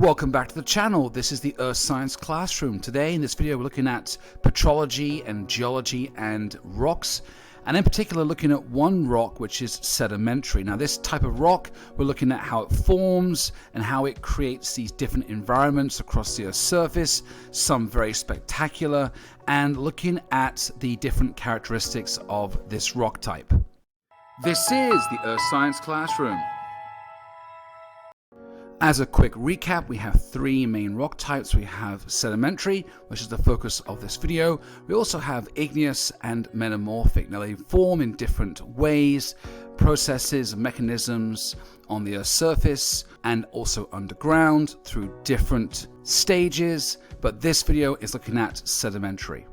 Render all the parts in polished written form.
Welcome back to the channel. This is the Earth Science Classroom. Today in this video we're looking at petrology and geology and rocks, and in particular looking at one rock which is sedimentary. Now this type of rock, we're looking at how it forms and how it creates these different environments across the Earth's surface, some very spectacular, and looking at the different characteristics of this rock type. This is the Earth Science Classroom. As a quick recap, we have three main rock types. We have sedimentary, which is the focus of this video. We also have igneous and metamorphic. Now they form in different ways, processes, mechanisms on the Earth's surface and also underground through different stages. But this video is looking at sedimentary.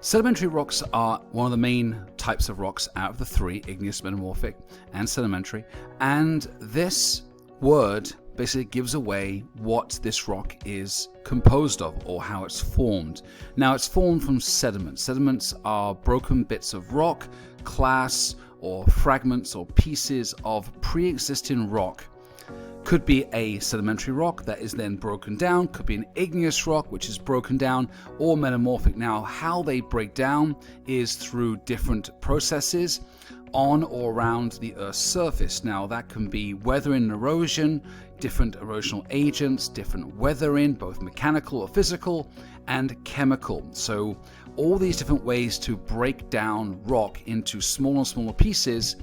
Sedimentary rocks are one of the main types of rocks out of the three, igneous, metamorphic and sedimentary. And this word basically gives away what this rock is composed of or how it's formed. Now it's formed from sediments. Sediments are broken bits of rock, clasts or fragments or pieces of pre-existing rock. Could be a sedimentary rock that is then broken down, could be an igneous rock which is broken down, or metamorphic. Now how they break down is through different processes on or around the Earth's surface. Now that can be weathering and erosion, different erosional agents, different weathering, both mechanical or physical, and chemical. So all these different ways to break down rock into smaller and smaller pieces,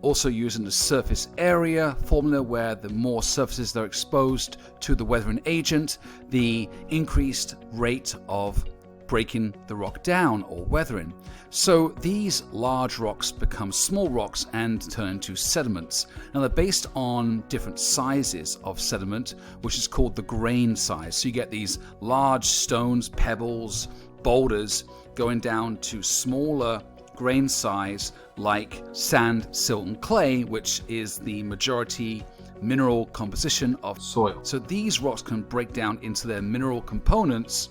also using the surface area formula, where the more surfaces that are exposed to the weathering agent, the increased rate of breaking the rock down or weathering. So these large rocks become small rocks and turn into sediments. Now they're based on different sizes of sediment, which is called the grain size. So you get these large stones, pebbles, boulders going down to smaller grain size like sand, silt and clay, which is the majority mineral composition of soil. So these rocks can break down into their mineral components,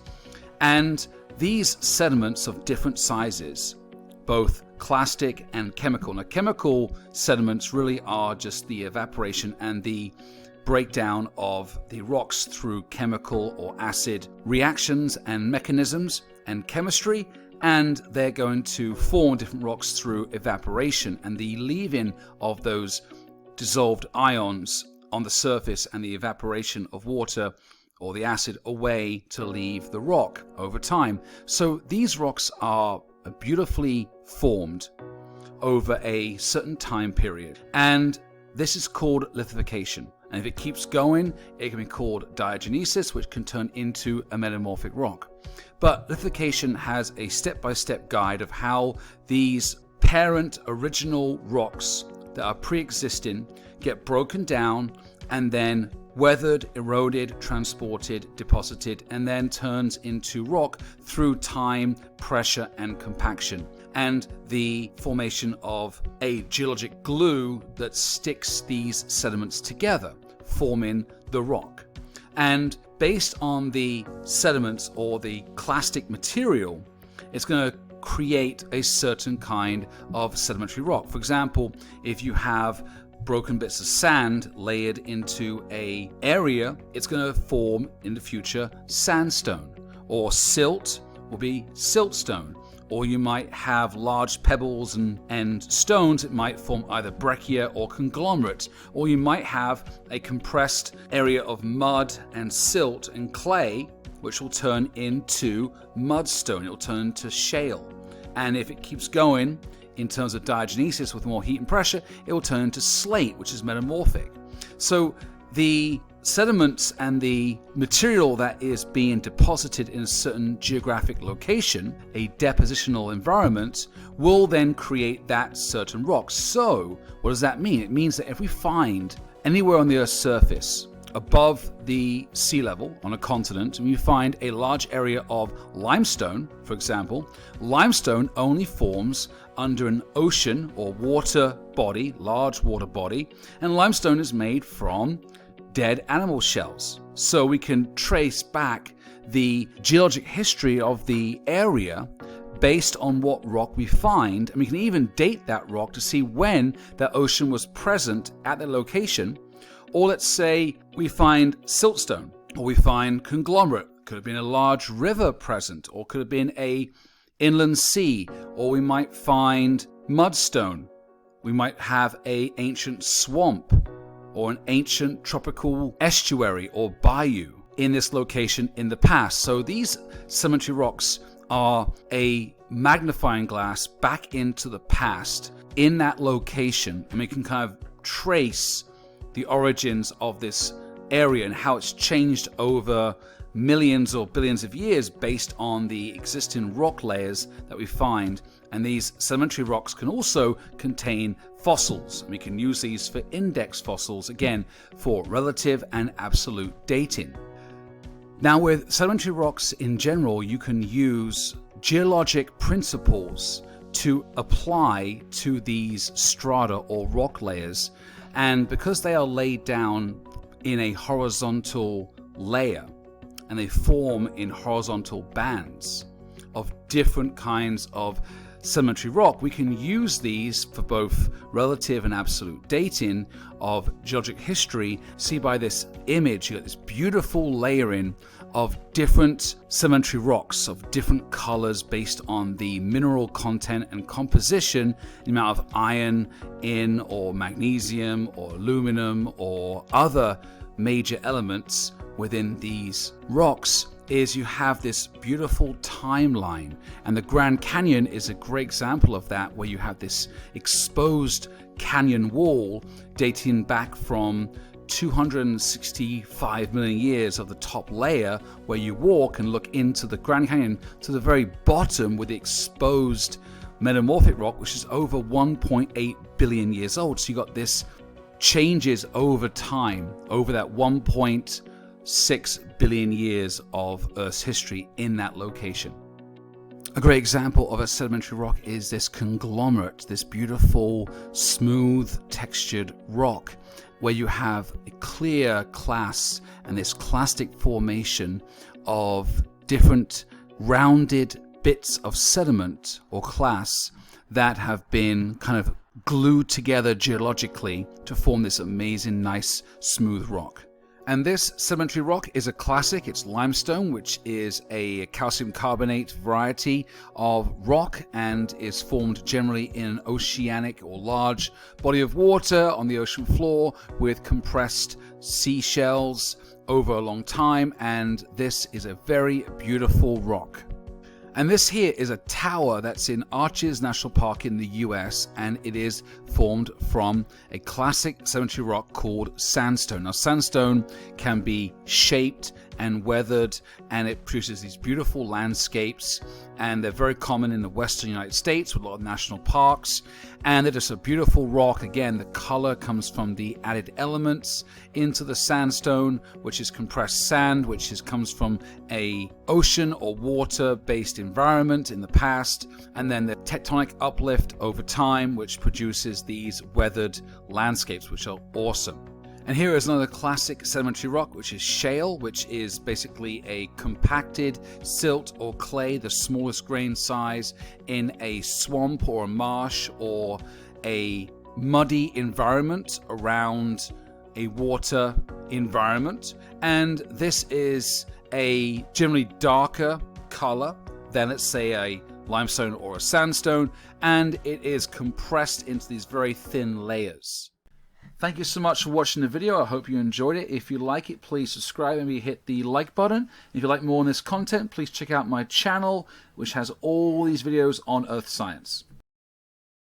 and these sediments of different sizes, both clastic and chemical. Now chemical sediments really are just the evaporation and the breakdown of the rocks through chemical or acid reactions and mechanisms and chemistry, and they're going to form different rocks through evaporation and the leaving of those dissolved ions on the surface and the evaporation of water or the acid away to leave the rock over time. So these rocks are beautifully formed over a certain time period, and this is called lithification. And if it keeps going, it can be called diagenesis, which can turn into a metamorphic rock. But lithification has a step-by-step guide of how these parent original rocks that are pre-existing get broken down and then weathered, eroded, transported, deposited, and then turns into rock through time, pressure, and compaction, and the formation of a geologic glue that sticks these sediments together, forming the rock. And based on the sediments or the clastic material, it's going to create a certain kind of sedimentary rock. For example, if you have broken bits of sand layered into an area, it's going to form in the future sandstone, or silt will be siltstone, or you might have large pebbles and stones, it might form either breccia or conglomerate, or you might have a compressed area of mud and silt and clay, which will turn into mudstone, it will turn into shale. And if it keeps going in terms of diagenesis with more heat and pressure, it will turn into slate, which is metamorphic. So the sediments and the material that is being deposited in a certain geographic location, a depositional environment, will then create that certain rock. So what does that mean? It means that if we find anywhere on the Earth's surface above the sea level on a continent, and you find a large area of limestone, for example, limestone only forms under an ocean or water body, large water body, and limestone is made from dead animal shells. So we can trace back the geologic history of the area based on what rock we find, and we can even date that rock to see when that ocean was present at the location, Or let's say we find siltstone, or we find conglomerate. Could have been a large river present, or could have been a inland sea, or we might find mudstone. We might have an ancient swamp, or an ancient tropical estuary or bayou in this location in the past. So these sedimentary rocks are a magnifying glass back into the past in that location, and we can kind of trace the origins of this area and how it's changed over millions or billions of years based on the existing rock layers that we find. And these sedimentary rocks can also contain fossils, and we can use these for index fossils, again, for relative and absolute dating. Now, with sedimentary rocks in general, you can use geologic principles to apply to these strata or rock layers, and because they are laid down in a horizontal layer and they form in horizontal bands of different kinds of sedimentary rock, we can use these for both relative and absolute dating of geologic history. See by this image, you get this beautiful layering of different sedimentary rocks of different colors based on the mineral content and composition, the amount of iron in, or magnesium or aluminum or other major elements within these rocks. Is you have this beautiful timeline, and the Grand Canyon is a great example of that, where you have this exposed canyon wall dating back from 265 million years of the top layer, where you walk and look into the Grand Canyon to the very bottom with the exposed metamorphic rock, which is over 1.8 billion years old. So you got this changes over time, over that 1.6 billion years of Earth's history in that location. A great example of a sedimentary rock is this conglomerate, this beautiful, smooth, textured rock, where you have a clear class and this clastic formation of different rounded bits of sediment or class that have been kind of glued together geologically to form this amazing, nice, smooth rock. And this sedimentary rock is a classic. It's limestone, which is a calcium carbonate variety of rock and is formed generally in an oceanic or large body of water on the ocean floor with compressed seashells over a long time. And this is a very beautiful rock. And this here is a tower that's in Arches National Park in the US, and it is formed from a classic sedimentary rock called sandstone. Now, sandstone can be shaped and weathered, and it produces these beautiful landscapes, and they're very common in the western United States with a lot of national parks. And they're just a beautiful rock. Again, the color comes from the added elements into the sandstone, which is compressed sand, which comes from a ocean or water-based environment in the past, and then the tectonic uplift over time, which produces these weathered landscapes, which are awesome. And here is another classic sedimentary rock, which is shale, which is basically a compacted silt or clay, the smallest grain size in a swamp or a marsh or a muddy environment around a water environment. And this is a generally darker color than, let's say, a limestone or a sandstone, and it is compressed into these very thin layers. Thank you so much for watching the video. I hope you enjoyed it. If you like it, please subscribe and maybe hit the like button. If you like more on this content, please check out my channel, which has all these videos on earth science.